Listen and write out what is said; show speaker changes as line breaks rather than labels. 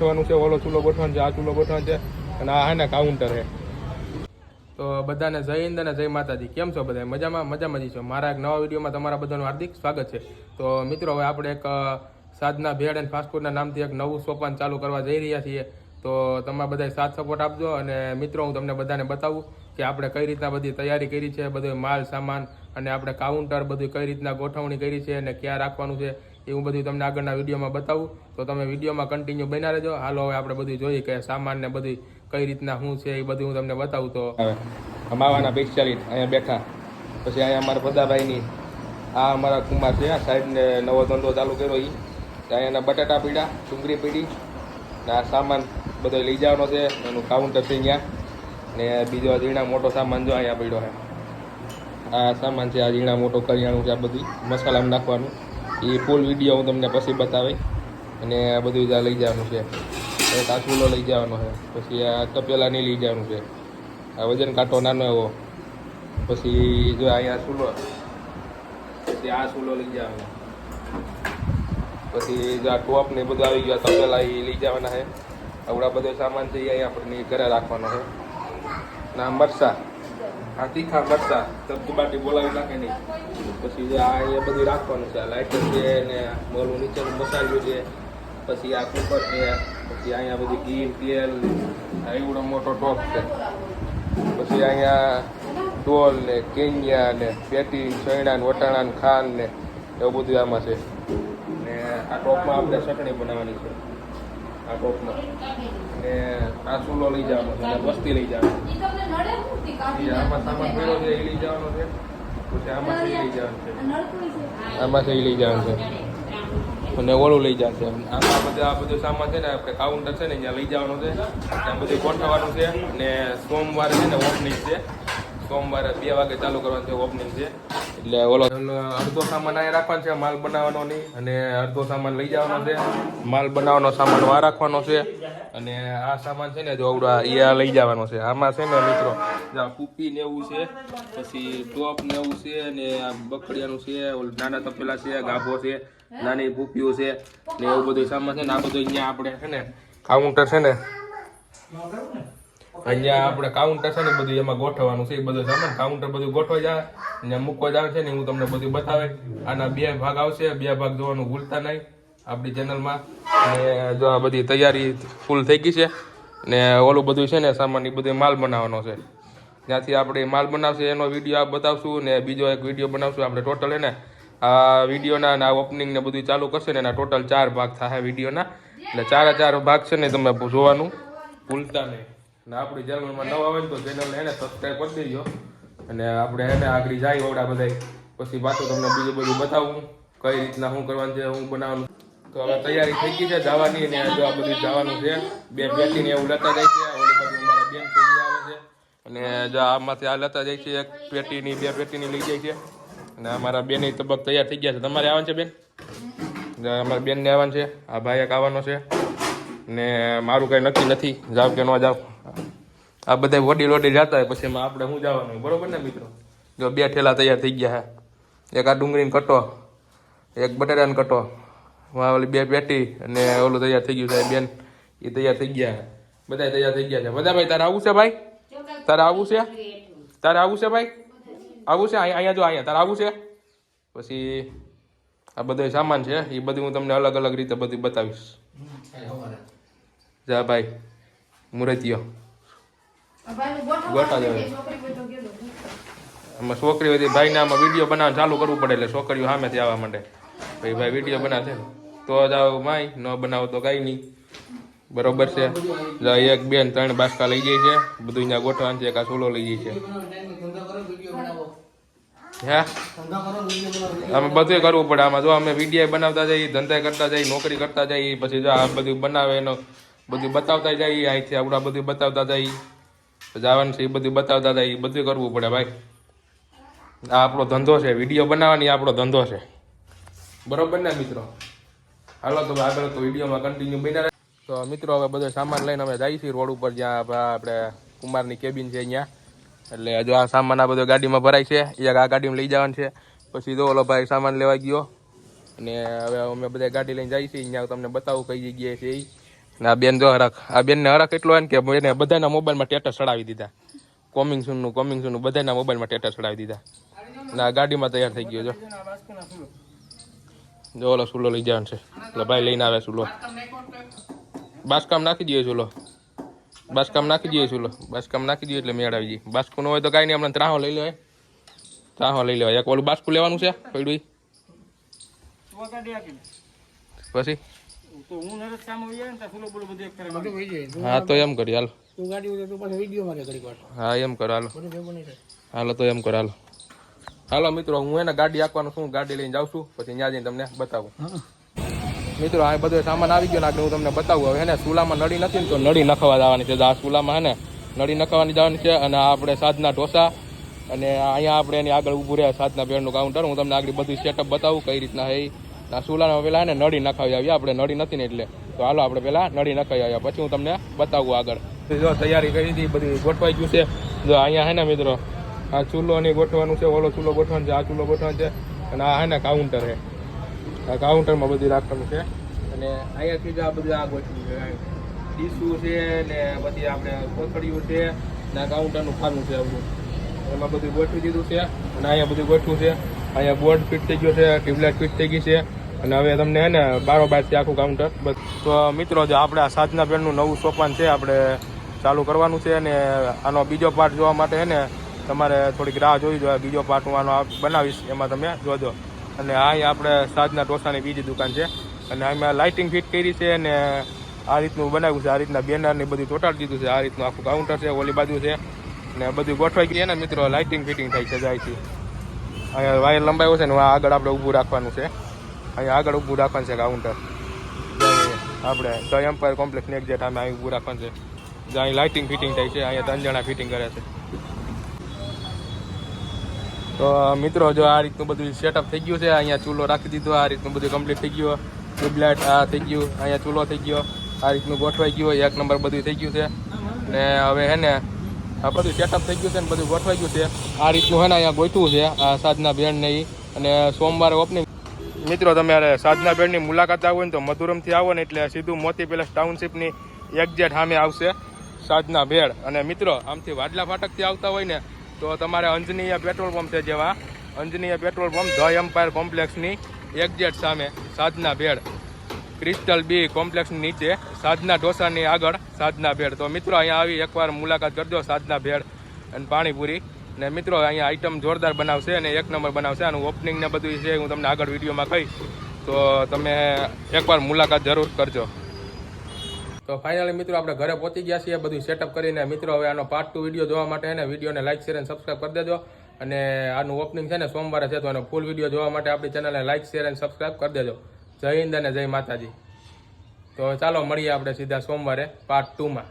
છે, ઓલો ચૂલો ગોઠવાનો છે, આ ચૂલો ગોઠવાનો છે અને આ હે ને કાઉન્ટર છે. તો બધાને જય હિન્દ અને જય માતાજી. કેમ છો બધા? મજામાં જ છો. મારા એક નવા વિડીયોમાં તમારા બધાનું હાર્દિક સ્વાગત છે. તો મિત્રો હવે આપણે એક સાધના ભેળ એન્ડ ફાસ્ટફૂડના નામથી એક નવું સોપાન ચાલુ કરવા જઈ રહ્યા છીએ. તો તમે બધા સાથ સપોર્ટ આપજો અને મિત્રો હું તમને બધાને બતાવું કે આપણે કઈ રીતના બધી તૈયારી કરી છે, બધો માલ સામાન અને આપણે કાઉન્ટર બધું કઈ રીતના ગોઠવણી કરી છે અને ક્યાં રાખવાનું છે એ હું બધું તમને આગળના વિડીયોમાં બતાવું. તો તમે વિડીયોમાં કન્ટિન્યુ બન્યા રહેજો. હાલો હવે આપણે બધું જોઈએ કે સામાન ને બધી કઈ રીતના શું છે એ બધું હું તમને બતાવું. તો માવાના 45 અહીંયા બેઠા, પછી અહીંયા અમારા બધાભાઈની આ અમારા કુમાર છે, આ સાઈડને નવો ધંધો ચાલુ કર્યો એ અહીંયાના બટાટા પીડા, ડુંગળી પીડી ને આ સામાન બધો લઈ જવાનો છે. એનું કાઉન્ટર છે અહીંયા ને બીજો ઝીણા મોટો સામાન જો અહીંયા પડ્યો છે. આ સામાન છે, આ ઝીણા મોટો કરિયાણું છે, આ બધું મસાલામાં નાખવાનું. એ ફૂલ વિડીયો હું તમને પછી બતાવી અને આ બધું જ્યાં લઈ જવાનું છે. એક આ ચૂલો લઈ જવાનો છે, પછી આ તપેલા નહીં લઈ જવાનું છે, આ વજન કાંટો નાનો એવો, પછી જો અહીંયા ચૂલો, પછી આ ચૂલો લઈ જવાનો, પછી જો આ ટોપ ને બધું આવી ગયું, તપેલા એ લઈ જવાના છે. આવડા બધો સામાન છે એ અહીંયા આપણે ઘરે રાખવાનો છે. ના મરચા, આ તીખા મરચા તબદબાટી બોલાવી નાખે નહીં. પછી આ અહીંયા બધું રાખવાનું છે, આ લાઇટર છે ને મોલું નીચેનું મસાલું છે, પછી આ કુકર છે, પછી અહીંયા બધું ઘી તેલ, આ એવડો મોટો ટોપ છે. પછી અહીંયા ડોલ ને કેન્યા ને પેટી ચણા ને વટાણા ને ખાંડ ને એવું બધું આમાં છે. ને આ ટોપમાં આપણે ચટણી બનાવવાની છે, આ ટોપમાં. ને આ ચૂલો લઈ જવાનો છે, વસ્તી લઈ જવાનું. આમાં સામાન ભર્યો છે એ લઈ જવાનો છે, પછી આમાં છે એ લઈ જવાનું છે, આમાં છે એ લઈ જવાનું છે અને ઓળું લઈ જશે. આમાં બધા આ બધું સામાન છે ને આપણે કાઉન્ટર છે ને ત્યાં લઈ જવાનું છે, ત્યાં બધું ગોઠવવાનું છે. ને સોમવારે છે ને ઓપનિંગ છે, સોમવારે 2 વાગે ચાલુ કરવાનું છે, ઓપનિંગ છે. એટલે ઓલો અડધો સામાન અહીંયા રાખવાનો છે માલ બનાવવાનો નહીં, અને અડધો સામાન લઈ જવાનો છે. માલ બનાવવાનો સામાન વા રાખવાનો છે અને આ સામાન છે ને જો આવડા એ લઈ જવાનો છે. આમાં છે ને મિત્રો કુપી ને એવું છે, પછી ટોપ ને એવું છે, ને આ બકડિયાનું છે, નાના તપેલા છે, ગાભો છે, નાની ભૂપીઓ છે ને એવું બધું સામાન છે ને. આ બધું અહીંયા આપણે છે ને કાઉન્ટર છે ને, અહીંયા આપણે કાઉન્ટર છે ને બધું એમાં ગોઠવવાનું છે. એ બધું સામાન કાઉન્ટર બધું ગોઠવાઈ જાય ને મૂકવા જાય છે ને હું તમને બધું બતાવે. આના 2 ભાગ આવશે, 2 ભાગ જોવાનું ભૂલતા નહીં આપણી ચેનલમાં. અને જો આ બધી તૈયારી ફૂલ થઈ ગઈ છે ને ઓલું બધું છે ને સામાન એ બધું માલ બનાવવાનો છે. ત્યાંથી આપણે માલ બનાવશે એનો વિડીયો આપ બતાવશું ને બીજો એક વિડીયો બનાવશું આપણે. ટોટલ એને આ વિડીયોના અને આ ઓપનિંગ ને બધું ચાલુ કરશે ને એના ટોટલ 4 ભાગ થાય વિડીયોના. એટલે 4 ભાગ છે ને તમે જોવાનું ભૂલતા નહીં. ને આપણી ચેનલમાં નવા આવે તો ચેનલ એને સબસ્ક્રાઈબ કરી દેજો. અને આપણે એને આગળ જાય ઓવડા બધા પછી પાછું તમને બીજું બધું બતાવું કઈ રીતના શું કરવાનું છે, શું બનાવવાનું. તો હવે તૈયારી થઈ ગઈ છે જવાની, ને જો આ બધું જવાનું છે. 2 પેટીને એવું લેતા જાય છે, ઓલી બાજુ અમારા બેન છે આવે છે, અને જો આમાંથી આ લેતા જાય છે. 1 પેટીની 2 પેટીની લઈ જાય છે. અને અમારા બેન તબક તૈયાર થઈ ગયા છે. તમારે આવવાનું છે બેન? અમારા બેનને આવવાનું છે, આ ભાઈ એક આવવાનો છે ને મારું કંઈ નક્કી નથી જાવ કે ન જાવ. આ બધા વડીલ જતા હોય પછી એમાં આપણે શું જવાનું હોય, બરોબર ને મિત્રો? જો 2 ઠેલા તૈયાર થઈ ગયા છે, એક આ ડુંગળીનો કટો, એક બટાટાનો કટો, ઓલી 2 પેટી અને ઓલું તૈયાર થઈ ગયું છે. બેન એ તૈયાર થઈ ગયા છે, બધા તૈયાર થઈ ગયા છે. બધા ભાઈ તારે આવું છે? ભાઈ તારે આવું છે? તારે આવું છે ભાઈ? આવું છે? અહીંયા જો અહીંયા તારે આવું છે? પછી આ બધો સામાન છે એ બધું હું તમને અલગ અલગ રીતે બધું બતાવીશ. જા ભાઈ મુરતિયો ગોટા જાય. આમાં છોકરી હતી ભાઈને આમાં વિડીયો બનાવવાનું ચાલુ કરવું પડે એટલે છોકરીઓ સામેથી આવવા માંડે. ભાઈ વિડીયો બનાવશે તો જાઓ માય, ન બનાવો તો કાંઈ નહીં, બરોબર છે? 1 2 3 બાસકા લઈ જાય છે, બધું અહીંયા ગોઠવાનું છે. એક આ ચૂલો લઈ જાય છે. હે અમે બધું કરવું પડે આમાં. જો અમે વિડીયો બનાવતા જઈએ, ધંધા કરતા જઈએ, નોકરી કરતા જઈએ, પછી જો આ બધું બનાવે એનો બધું બતાવતા જઈએ, અહીંથી આપણા બધું બતાવતા જઈએ, જવાનું છે એ બધું બતાવતા જાય, એ બધું કરવું પડે ભાઈ. આ આપણો ધંધો છે, વિડીયો બનાવવાની આપણો ધંધો છે, બરોબર ને મિત્રો? હાલો તો આગળ તો વિડીયોમાં કન્ટિન્યુ બન્યા રહે. તો મિત્રો હવે બધો સામાન લઈને અમે જઈએ છીએ રોડ ઉપર, જ્યાં આપણે કુમારની કેબિન છે અહીંયા. એટલે જો આ સામાન આ બધો ગાડીમાં ભરાય છે, એક આ ગાડીમાં લઈ જવાનું છે. પછી તો ઓલો ભાઈ સામાન લેવા ગયો અને હવે અમે બધા ગાડી લઈને જઈએ છીએ. અહીંયા તમને બતાવું કઈ જગ્યાએ છે એ. આ બેન જો હરખ, આ બેનને હરખ એટલો હોય ને કે એને બધાના મોબાઈલમાં સ્ટેટસ ચડાવી દીધા. કોમિંગ સૂનનું બધાના મોબાઈલમાં સ્ટેટસ ચડાવી દીધા. ને આ ગાડીમાં તૈયાર થઈ ગયો જો ઓલો સુલો લઈ જવાનું છે. એટલે ભાઈ લઈને આવે સુલો. બાસકામ નાખી દઈએ સુલો. બાસકામ નાખી દઈએ એટલે મેળ આવી જાય. બાસકું ન હોય તો કાંઈ નહીં, હમણાં ત્રાહો લઈ લેવાય. એક ઓલું બાસકું લેવાનું છે પડ્યું પછી. હા તો એમ કરી હાલો તો એમ કરો હાલો મિત્રો, હું એને ગાડી આપવાનું છું, ગાડી લઈને જાઉં છું, પછી ત્યાં જઈને તમને બતાવું. મિત્રો આ બધો સામાન આવી ગયો ને આગળ હું તમને બતાવું. હવે હે ચૂલામાં નળી નથી ને તો નળી નખાવા જવાની છે. આ ચૂલામાં હે ને નળી નખાવાની જવાની છે. અને આપણે સાધના ઢોસા અને અહીંયા આપણે એની આગળ ઊભું રહ્યા સાધના ભેળનું કાઉન્ટર. હું તમને આગળ બધું સેટઅપ બતાવું કઈ રીતના હે. આ ચૂલામાં પેલા ને નળી નખાવી આવીએ, આપણે નળી નથી ને એટલે. તો હાલો આપણે પેલા નળી નખાવી આવ્યા, પછી હું તમને બતાવું આગળ. જો તૈયારી કરી હતી, બધી ગોઠવાઈ ગયું છે. જો અહીંયા હે ને મિત્રો આ ચૂલો ની ગોઠવાનું છે, ઓલો ચૂલો ગોઠવાનો છે, આ ચૂલો ગોઠવાનો છે, અને આ હે ને કાઉન્ટર છે. આ કાઉન્ટરમાં બધું રાખવાનું છે. અને અહીંયાથી જ આ બધું આ ગોઠવું છે, ડીશું છે ને પછી આપણે કોથળીઓ છે ને આ કાઉન્ટરનું ખાનું છે. બધું એમાં બધું ગોઠવી દીધું છે. અને અહીંયા બધું ગોઠવું છે. અહીંયા બોર્ડ ફિટ થઈ ગયો છે, ટ્યુબલાઇટ ફિટ થઈ ગઈ છે. અને હવે તમને હે ને બારોબાર છે આખું કાઉન્ટર. બસ તો મિત્રો જો આપણે આ સાધના પેનનું નવું સોપાન છે, આપણે ચાલુ કરવાનું છે. અને આનો બીજો પાર્ટ જોવા માટે હે ને તમારે થોડીક રાહ જોઈ જોઈએ. બીજો પાર્ટ હું આનો બનાવીશ, એમાં તમે જોજો. અને અહીંયા આપણે સાધના ઢોસાની બીજી દુકાન છે. અને આમાં લાઇટિંગ ફિટ કરી છે અને આ રીતનું બનાવ્યું છે. આ રીતના બેનર ને બધું ચોટાડી દીધું છે. આ રીતનું આખું કાઉન્ટર છે, ઓલી બાજુ છે ને બધું ગોઠવાઈ ગઈ ને મિત્રો. લાઇટિંગ ફિટિંગ થાય છે જાય છે. અહીંયા વાયર લંબાવ્યો છે ને આગળ આપણે ઊભું રાખવાનું છે. અહીંયા આગળ ઊભું રાખવાનું છે કાઉન્ટર. આપણે ધ એમ્પાયર કોમ્પ્લેક્સની એક્ઝેક્ટ આમે અહીં ઊભું રાખવાનું છે. અહીં લાઇટિંગ ફિટિંગ થાય છે. અહીંયા 3 જણા ફિટિંગ કરે છે. તો મિત્રો જો આ રીતનું બધું સેટઅપ થઈ ગયું છે. અહીંયા ચૂલો રાખી દીધો, આ રીતનું બધું કમ્પ્લીટ થઈ ગયું. ટ્યુબલાઇટ આ થઈ ગયું, અહીંયા ચૂલો થઈ ગયો, આ રીતનું ગોઠવાઈ ગયું, 1 નંબર બધું થઈ ગયું છે. ને હવે હે ને આ બધું સેટઅપ થઈ ગયું છે ને બધું ગોઠવાઈ ગયું છે. આ રીતનું હે ને અહીંયા ગોઠવું છે આ સાધના ભેળ ને ઈ. અને સોમવારે ઓપનિંગ. મિત્રો તમે સાધના ભેળની મુલાકાત આવો ને તો મધુરમથી આવો ને એટલે સીધું મોતી પેલેસ ટાઉનશીપની એક્ઝેક્ટ સામે આવશે સાધના ભેળ. અને મિત્રો આમથી વાડલા ફાટકથી આવતા હોય ને તો તમારે અંજનીય પેટ્રોલ પંપ છે, જેવા અંજનીય પેટ્રોલ પંપ ધ એમ્પાયર કોમ્પ્લેક્સની એક્ઝેક્ટ સામે સાધના ભેળ, ક્રિસ્ટલ બી કોમ્પ્લેક્સની નીચે સાધના ઢોસાની આગળ સાધના ભેળ. તો મિત્રો અહીંયા આવી એકવાર મુલાકાત કરજો સાધના ભેળ અને પાણીપુરી. ને મિત્રો અહીંયા આઈટમ જોરદાર બનાવશે અને 1 નંબર બનાવશે. આનું ઓપનિંગ ને બધું છે હું તમને આગળ વિડીયોમાં કહીશ, તો તમે એકવાર મુલાકાત જરૂર કરજો. તો ફાઇનલી મિત્રો આપણે ઘરે પહોંચી ગયા છીએ બધું સેટઅપ કરીને. મિત્રો હવે આનો પાર્ટ 2 વિડીયો જોવા માટે એને વિડીયોને લાઇક શેર અને સબસ્ક્રાઈબ કરી દેજો. અને આનું ઓપનિંગ છે ને સોમવારે છે, તો એનો ફૂલ વિડીયો જોવા માટે આપણી ચેનલને લાઇક શેર અને સબસ્ક્રાઈબ કરી દેજો. જય હિન્દ અને જય માતાજી. તો ચાલો મળીએ આપણે સીધા સોમવારે પાર્ટ 2 માં.